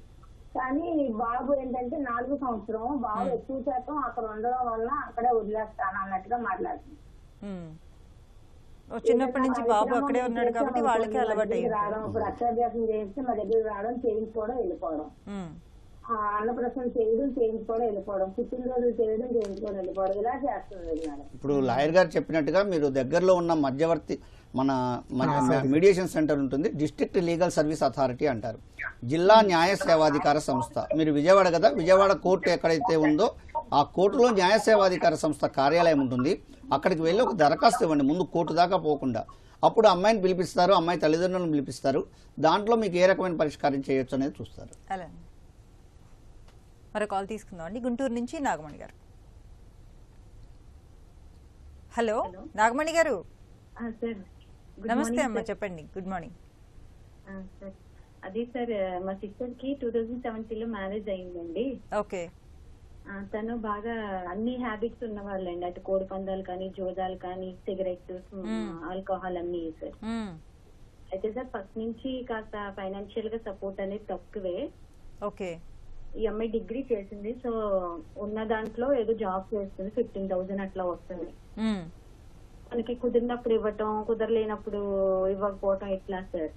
కానీ బాబు ఏంటంటే 4 సంవత్సరం బాబు ఎక్కువ శాతం అక్కడ ఉండడం వల్ల అక్కడే వదిలేస్తాను అన్నట్టుగా మాట్లాడుతుంది. చిన్నప్పటి నుంచి బాబు అక్కడే ఉన్నాడు కాబట్టి వాళ్ళకి అలవాటు అయ్యింది. రావడం, ఇప్పుడు అక్షరాభ్యాసం చేస్తే మా దగ్గర రావడం, చేయించుకోవడం, వెళ్ళిపోవడం, అన్నప్రసన్న చేయడం, చేయించుకోవడం, వెళ్ళిపోవడం, పుట్టినరోజులు చేయడం, చేయించుకోవడం, వెళ్ళిపోవడం, ఇలా చేస్తుంది మేడం. ఇప్పుడు లాయర్ గారు చెప్పినట్టుగా మీరు దగ్గరలో ఉన్న మధ్యవర్తి మన మీడియేషన్ సెంటర్ ఉంటుంది, డిస్ట్రిక్ట్ లీగల్ సర్వీస్ అథారిటీ అంటారు, జిల్లా న్యాయ సేవాధికార సంస్థ. మీరు విజయవాడ కదా, విజయవాడ కోర్టు ఎక్కడైతే ఉందో ఆ కోర్టులో న్యాయ సేవాధికార సంస్థ కార్యాలయం ఉంటుంది. అక్కడికి వెళ్ళి ఒక దరఖాస్తు ఇవ్వండి, ముందు కోర్టు దాకా పోకుండా. అప్పుడు అమ్మాయిని పిలిపిస్తారు, అమ్మాయి తల్లిదండ్రులను పిలిపిస్తారు. దాంట్లో మీకు ఏ రకమైన పరిష్కారం చేయొచ్చు అనేది చూస్తారు. అలా మరో కాల్ తీసుకుందాం అండి. గుంటూరు నుంచి నాగమణి గారు. హలో నాగమణి గారు. నమస్తే అమ్మా, చెప్పండి. Good morning. అది సార్, మా సిస్టర్ కి 2017 లో మ్యారేజ్ అయిందండి. ఓకే. తను బాగా అన్ని హ్యాబిట్స్ ఉన్న వాళ్ళండి, అటు కోడి పందాలు కానీ, జోదాలు కానీ, సిగరెట్, ఆల్కహాల్ అన్ని సార్. అయితే సార్ ఫస్ట్ నుంచి కాస్త ఫైనాన్షియల్ గా సపోర్ట్ అనేది తక్కువే. ఓకే. ఈ అమ్మాయి డిగ్రీ చేసింది, సో ఉన్న దాంట్లో ఏదో జాబ్ చేస్తుంది, 15,000 అట్లా వస్తుంది. మనకి కుదిరినప్పుడు ఇవ్వటం, కుదరలేనప్పుడు ఇవ్వకపోవటం, ఇట్లా సార్.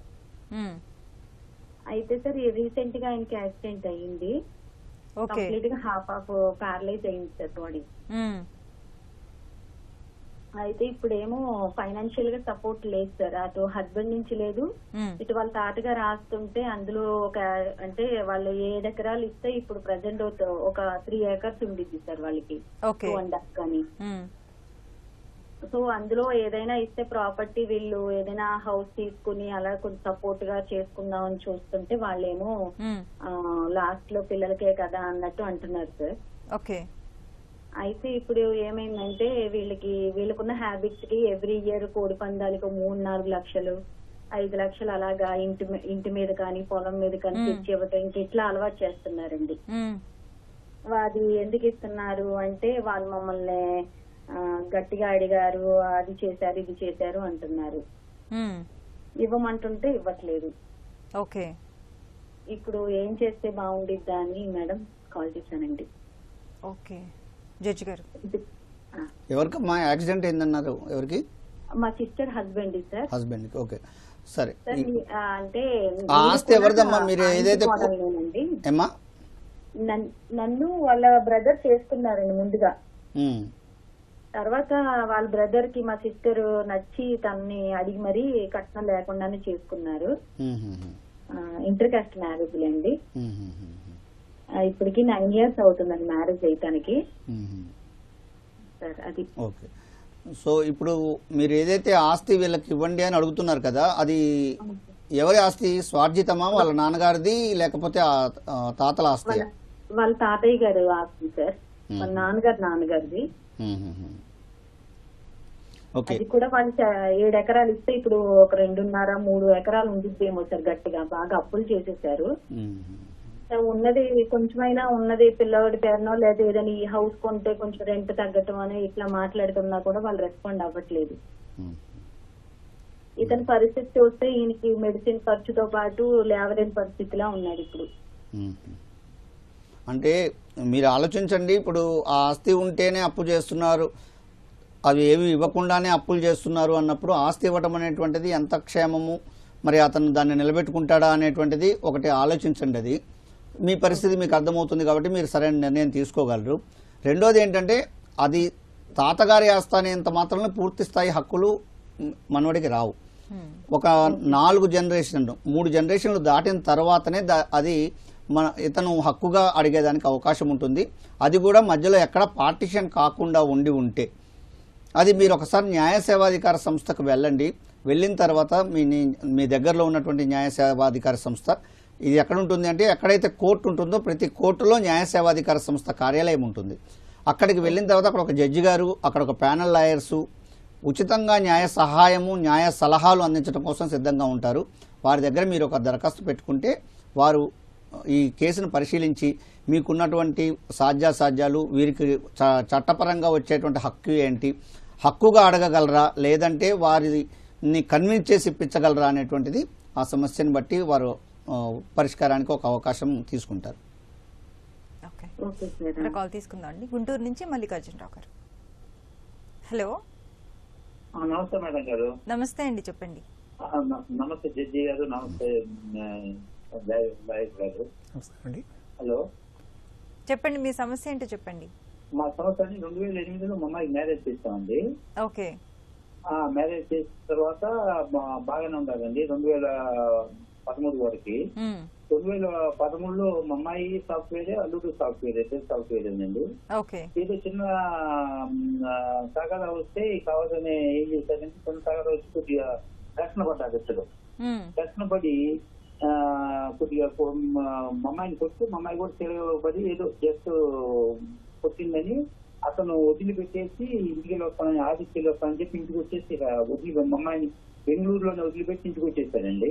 అయితే సార్ రీసెంట్ గా ఆయనకి యాక్సిడెంట్ అయ్యింది, కంప్లీట్ గా హాఫ్ ఆఫ్ ప్యారలైజ్ అయింది సార్ బాడీ. అయితే ఇప్పుడేమో ఫైనాన్షియల్ గా సపోర్ట్ లేదు సార్, అటు హస్బెండ్ నుంచి లేదు, ఇటు వాళ్ళ తాతగారు రాస్తుంటే అందులో ఒక అంటే వాళ్ళు 7 ఎకరాలు ఇస్తే ఇప్పుడు ప్రజెంట్ ఒక 3 acres ఉండిద్ది సార్ వాళ్ళకి, 2.5 కానీ. సో అందులో ఏదైనా ఇస్తే ప్రాపర్టీ వీళ్ళు ఏదైనా హౌస్ తీసుకుని అలా కొంచెం సపోర్ట్ గా చేసుకుందాం అని చూస్తుంటే వాళ్ళేమో లాస్ట్ లో పిల్లలకే కదా అన్నట్టు అంటున్నారు సార్. ఓకే. అయితే ఇప్పుడు ఏమైందంటే వీళ్ళకున్న హ్యాబిట్స్ కి ఎవ్రీ ఇయర్ కోడి పందాలకు 3-4 లక్షలు, 5 లక్షలు అలాగా ఇంటి మీద కానీ పొలం మీద కానీ తెచ్చి ఇవ్వటం, ఇంక ఇట్లా అలవాటు చేస్తున్నారండి. అది ఎందుకు ఇస్తున్నారు అంటే వాళ్ళు మమ్మల్ని గట్టిగా అడిగారు, అది చేశారు, ఇది చేశారు అంటున్నారు. ఇవ్వమంటుంటే ఇవ్వట్లేదు. ఓకే. ఇప్పుడు ఏం చేస్తే బాగుండిద్దా అని మేడం కాల్ చేశానండి. ఓకే. జడ్జి గారు, ఎవరికమ్మా యాక్సిడెంట్ అయిందన్నారు? ఎవరికి? మా sister husband sir. Husband. Okay, సరే. అంటే ఆస్తి ఎవరిదమ్మా? మీరు ఏదైతే ఏమ్మా నన్ను వాళ్ళ బ్రదర్ చేసుకున్నారండి ముందుగా. తర్వాత వాళ్ళ బ్రదర్ కి మా సిస్టర్ నచ్చి తనని అడిగి మరీ కట్నం లేకుండానే చేసుకున్నారు. ఇంటర్ కాస్ట్ మ్యారేజ్ లేండి. ఇప్పటికి 9 years అవుతుందండి మ్యారేజ్ అయ్యటానికి సార్. అది ఓకే. సో ఇప్పుడు మీరు ఏదైతే ఆస్తి వీళ్ళకి ఇవ్వండి అని అడుగుతున్నారు కదా, అది ఎవరి ఆస్తి? స్వార్జితమా, వాళ్ళ నాన్నగారిది, లేకపోతే తాతల ఆస్తి? వాళ్ళ తాతయ్య గారు ఆస్తి సార్, వాళ్ళ నాన్నగారిది. అది కూడా వాళ్ళు 7 ఎకరాలు ఇస్తే ఇప్పుడు ఒక 2.5-3 ఎకరాలు ఉండిద్దేమో సార్. గట్టిగా బాగా అప్పులు చేసేసారు. ఉన్నది కొంచెమైనా ఉన్నది పిల్లవాడి పేరునో లేదా ఏదైనా ఈ హౌస్ కొంటే కొంచెం రెంట్ తగ్గటం అని ఇట్లా మాట్లాడుతున్నా కూడా వాళ్ళు రెస్పాండ్ అవ్వట్లేదు. ఇతని పరిస్థితి చూస్తే ఈయనకి మెడిసిన్ ఖర్చుతో పాటు లేవలేని పరిస్థితిలా ఉన్నాడు ఇప్పుడు. అంటే మీరు ఆలోచించండి, ఇప్పుడు ఆ ఆస్తి ఉంటేనే అప్పు చేస్తున్నారు, అవి ఏవి ఇవ్వకుండానే అప్పులు చేస్తున్నారు అన్నప్పుడు ఆస్తి ఇవ్వటం అనేటువంటిది ఎంత క్షేమము, మరి అతను దాన్ని నిలబెట్టుకుంటాడా అనేటువంటిది ఒకటి ఆలోచించండి. అది మీ పరిస్థితి మీకు అర్థమవుతుంది కాబట్టి మీరు సరైన నిర్ణయం తీసుకోగలరు. రెండోది ఏంటంటే, అది తాతగారి ఆస్తి అనేంత మాత్రమే పూర్తి స్థాయి హక్కులు మనవడికి రావు. ఒక 4 జనరేషన్లు 3 జనరేషన్లు దాటిన తర్వాతనే అది ఇతను హక్కుగా అడిగేదానికి అవకాశం ఉంటుంది. అది కూడా మధ్యలో ఎక్కడ పార్టిషన్ కాకుండా ఉంటే. అది మీరు ఒకసారి న్యాయ సేవాధికార సంస్థకు వెళ్ళండి. వెళ్ళిన తర్వాత మీ దగ్గరలో ఉన్నటువంటి న్యాయ సేవాధికార సంస్థ ఇది ఎక్కడ ఉంటుంది అంటే, ఎక్కడైతే కోర్టు ఉంటుందో ప్రతి కోర్టులో న్యాయ సేవాధికార సంస్థ కార్యాలయం ఉంటుంది. అక్కడికి వెళ్ళిన తర్వాత అక్కడ ఒక జడ్జి గారు, అక్కడ ఒక ప్యానల్ లాయర్సు ఉచితంగా న్యాయ సహాయము, న్యాయ సలహాలు అందించడం కోసం సిద్ధంగా ఉంటారు. వారి దగ్గర మీరు ఒక దరఖాస్తు పెట్టుకుంటే వారు ఈ కేసును పరిశీలించి మీకున్నటువంటి సాధ్యాసాధ్యాలు, వీరికి చట్టపరంగా వచ్చేటువంటి హక్కు ఏంటి, హక్కుగా అడగగలరా లేదంటే వారిని కన్విన్స్ చేసి ఇప్పించగలరా అనేటువంటిది ఆ సమస్యను బట్టి వారు పరిష్కారానికి ఒక అవకాశం తీసుకుంటారు. Okay okay sir. ఇక్కడ కాల్ తీసుకుందాం అండి. గుంటూరు నుంచి మల్లికార్జునరావు గారు. హలో, నమస్తే మేడం గారు. నమస్తే అండి, చెప్పండి. నమస్తే జడ్జి గారు. నమస్తే లాయర్ గారు. నమస్కారం అండి. హలో, చెప్పండి, మీ సమస్య ఏంటో చెప్పండి. మా సంవత్సరాన్ని 2008లో మా అమ్మాయికి మ్యారేజ్ చేస్తామండి. ఓకే. మ్యారేజ్ చేసిన తర్వాత బాగానే ఉండాలండి 2013 వరకు. 2013లో మా అమ్మాయి సాఫ్ట్వేర్, అల్లుడు సాఫ్ట్వేర్, సాఫ్ట్వేర్ అండి. ఓకే. ఏదో చిన్న తగాదా వస్తే కావాలని ఏం చేశారంటే చిన్న తగాదా వచ్చి కొద్దిగా ఘర్షణ పడ్డారు ఇద్దరు. ఘర్షణ పడి కొద్దిగా మా అమ్మాయిని కొట్టి మా అమ్మాయి కూడా తిరగబడి ఏదో జస్ట్ కొట్టిందని అతను వదిలిపెట్టేసి ఇంటికి వస్తానని, ఆఫీస్కి వెళ్ళి వస్తానని చెప్పి ఇంటికి వచ్చేసి మా అమ్మాయిని బెంగళూరులోనే వదిలిపెట్టి ఇంటికి వచ్చేసారండి.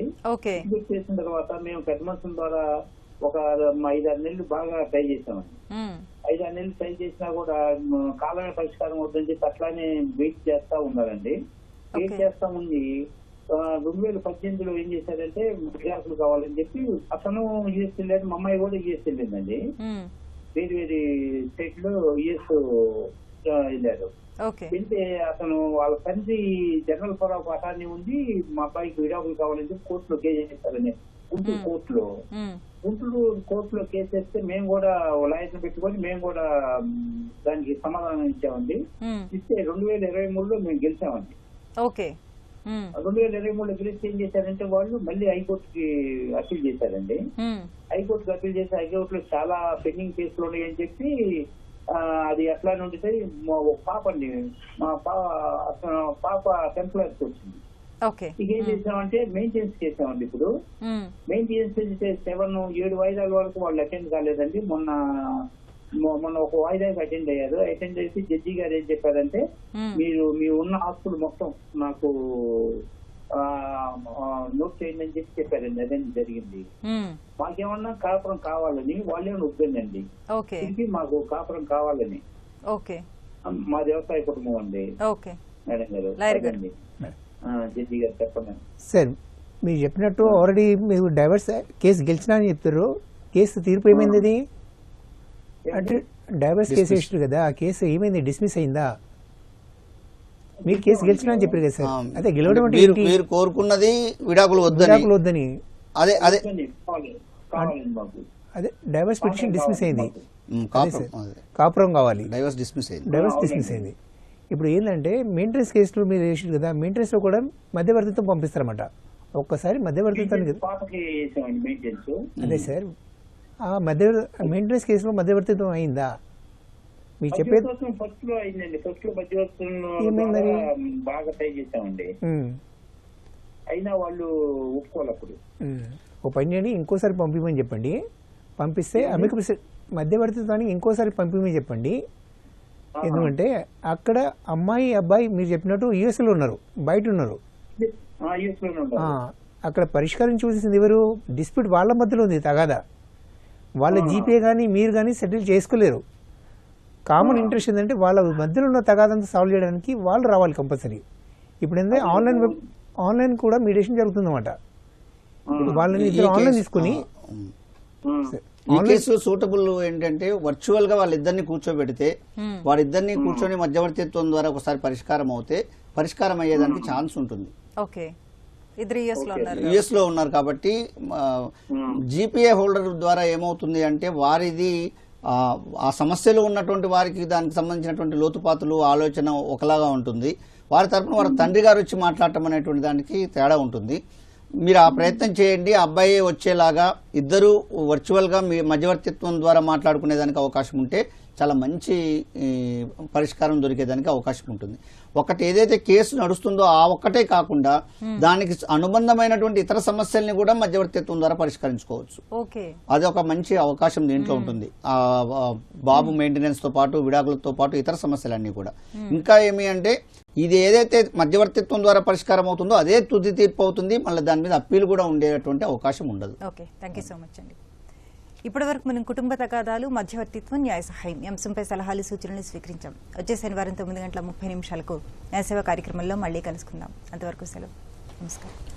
ఇంటికి వచ్చేసిన తర్వాత మేము పెద్ద మనుషుల ద్వారా ఒక 5-6 నెలలు బాగా ట్రై చేసామండి. 5-6 నెలలు ట్రై చేసినా కూడా కాలమే పరిష్కారం అవుతుందని చెప్పి అట్లానే వెయిట్ చేస్తా ఉన్నారండి. వెయిట్ చేస్తా ఉంది. 2018లో ఏం చేశారంటే విడాకులు కావాలని చెప్పి అతను యూఎస్ వెళ్ళాడు, మా అమ్మాయి కూడా యూఎస్ వెళ్ళిందండి. వేరు వేరు స్టేట్ లో యూఎస్ వెళ్ళారు. వెళ్తే అతను వాళ్ళ తండ్రి జనరల్ పవర్ ఆఫ్ అటార్నీ ఉంది, మా అబ్బాయికి విడాకులు కావాలని చెప్పి కోర్టులో కేసు చేశారని గుంటూరు కోర్టులో. గుంటూరు కోర్టులో కేసు వేస్తే మేము కూడా లాయర్ని పెట్టుకొని మేము కూడా దానికి సమాధానం ఇచ్చామండి. ఇస్తే 2023లో మేము గెలిచామండి. 2023లో గెలిచి ఏం చేశారంటే వాళ్ళు మళ్ళీ హైకోర్టుకి అప్పీల్ చేశారండి. హైకోర్టుకి అప్పీల్ చేసి హైకోర్టులో చాలా పెండింగ్ కేసులు ఉన్నాయని చెప్పి అది ఎట్లా ఉంటే ఒక పాప అండి, మా పాప 10th క్లాస్ వచ్చింది. ఇక ఏం చేసామంటే మెయింటెనెన్స్ చేసామండి. ఇప్పుడు మెయింటెనెన్స్ చేస్తే 7 వాయిదాల వరకు వాళ్ళు అటెండ్ కాలేదండి. మొన్న ఒక వాయిదాకి అటెండ్ అయ్యారు. అటెండ్ చేసి జడ్జి గారు ఏం చెప్పారంటే మీరు మీ ఉన్న ఆస్తులు మొత్తం నాకు నోట్ చేయండి అని చెప్పి చెప్పారండి. అదే జరిగింది. మాకేమన్నా కాపురం కావాలని వాళ్ళేమన్నా వద్దండి, మాకు కాపురం కావాలని. మా వ్యవసాయ కుటుంబం అండి. మేడం గారు, జడ్జి గారు చెప్పండి. సార్, మీరు చెప్పినట్టు ఆల్రెడీ మీరు డైవర్స్ కేసు గెలిచినా అని చెప్తారు. కేసు తీర్పు ఏమైంది? అది అంటే డైవర్స్ కేసు వేసారు కదా, ఆ కేసు ఏమైంది? డిస్మిస్ అయిందా? మీరు కేసు గెలిచినా అని చెప్పారు కదా సార్. అదే గెలవడం అంటే మీరు కోరుకున్నది విడాకులు వద్దని. అదే అదే అదే డైవర్స్ పిటిషన్ డిస్మిస్ అయింది. కాపురం కావాలి, డైవర్స్ డిస్మిస్ అయింది. ఇప్పుడు ఏంటంటే మెయింటెనెన్స్ కేసులో మీరు వేసారు కదా, మెయింటెనెన్స్ లో కూడా మధ్యవర్తిత్వం పంపిస్తారన్నమాట. ఒక్కసారి మధ్యవర్తిత్వం అదే సార్, ఆ మెయింటెనెన్స్ కేసులో మధ్యవర్తిత్వం అయిందా? మీరు చెప్పేది బాగా ట్రై చేసామండి, అయినా వాళ్ళు ఒప్పుకోవాలి. ఓ పని చేయండి, ఇంకోసారి పంపించమని చెప్పండి. పంపిస్తే అమెరికా మధ్యవర్తిత్వానికి ఇంకోసారి పంపించమని చెప్పండి. ఎందుకంటే అక్కడ అమ్మాయి అబ్బాయి మీరు చెప్పినట్టు యుఎస్లో ఉన్నారు, బయట ఉన్నారు. అక్కడ పరిష్కారం చూసేసింది ఎవరు? డిస్ప్యూట్ వాళ్ళ మధ్యలో ఉంది, తగాదా. వాళ్ళ జీపే కానీ మీరు కానీ సెటిల్ చేసుకోలేరు. కామన్ ఇంట్రెస్ట్ ఏంటంటే వాళ్ళ మధ్యలో ఉన్న తగాదంతా సాల్వ్ చేయడానికి వాళ్ళు రావాలి కంపల్సరీ. ఇప్పుడు ఏంటంటే ఆన్లైన్ కూడా మీడియేషన్ జరుగుతుందన్నమాట. వాళ్ళని ఇద్దరు ఆన్లైన్ తీసుకుని ఈ కేసు సూటబుల్ ఏంటంటే వర్చువల్ గా వాళ్ళిద్దరిని కూర్చోబెడితే వారిద్దరిని కూర్చొని మధ్యవర్తిత్వం ద్వారా ఒకసారి పరిష్కారం అవుతే పరిష్కారం అయ్యేదానికి ఛాన్స్ ఉంటుంది. యుఎస్ లో ఉన్నారు కాబట్టి జీపీఏ హోల్డర్ ద్వారా ఏమవుతుంది అంటే వారిది ఆ సమస్యలు ఉన్నటువంటి వారికి దానికి సంబంధించినటువంటి లోతుపాతులు ఆలోచన ఒకలాగా ఉంటుంది. వారి తరఫున వారి తండ్రి గారు వచ్చి మాట్లాడటం అనేటువంటి దానికి తేడా ఉంటుంది. మీరు ఆ ప్రయత్నం చేయండి. అబ్బాయి వచ్చేలాగా ఇద్దరు వర్చువల్గా మీ మధ్యవర్తిత్వం ద్వారా మాట్లాడుకునేదానికి అవకాశం ఉంటే చాలా మంచి పరిష్కారం దొరికేదానికి అవకాశం ఉంటుంది. ఒకటి ఏదైతే కేసు నడుస్తుందో ఆ ఒక్కటే కాకుండా దానికి అనుబంధమైనటువంటి ఇతర సమస్యల్ని కూడా మధ్యవర్తిత్వం ద్వారా పరిష్కరించుకోవచ్చు. అది ఒక మంచి అవకాశం దీంట్లో ఉంటుంది. ఆ బాబు మెయింటెనెన్స్ తో పాటు విడాకులతో పాటు ఇతర సమస్యలన్నీ కూడా. ఇంకా ఏమి అంటే ఇది ఏదైతే మధ్యవర్తిత్వం ద్వారా పరిష్కారం అవుతుందో అదే తుది తీర్పు అవుతుంది. మళ్ళీ దాని మీద అప్పీల్ కూడా ఉండేటువంటి అవకాశం ఉండదు. Okay, thank you so much అండి. ఇప్పటి వరకు మనం కుటుంబ తగాదాలు, మధ్యవర్తిత్వం, న్యాయ సహాయం అంశంపై సలహాలు, సూచనలు స్వీకరించాం. వచ్చే శనివారం 9:30 న్యాయ సేవ కార్యక్రమంలో మళ్ళీ కలుసుకుందాం. అంతవరకు సెలవు. నమస్కారం.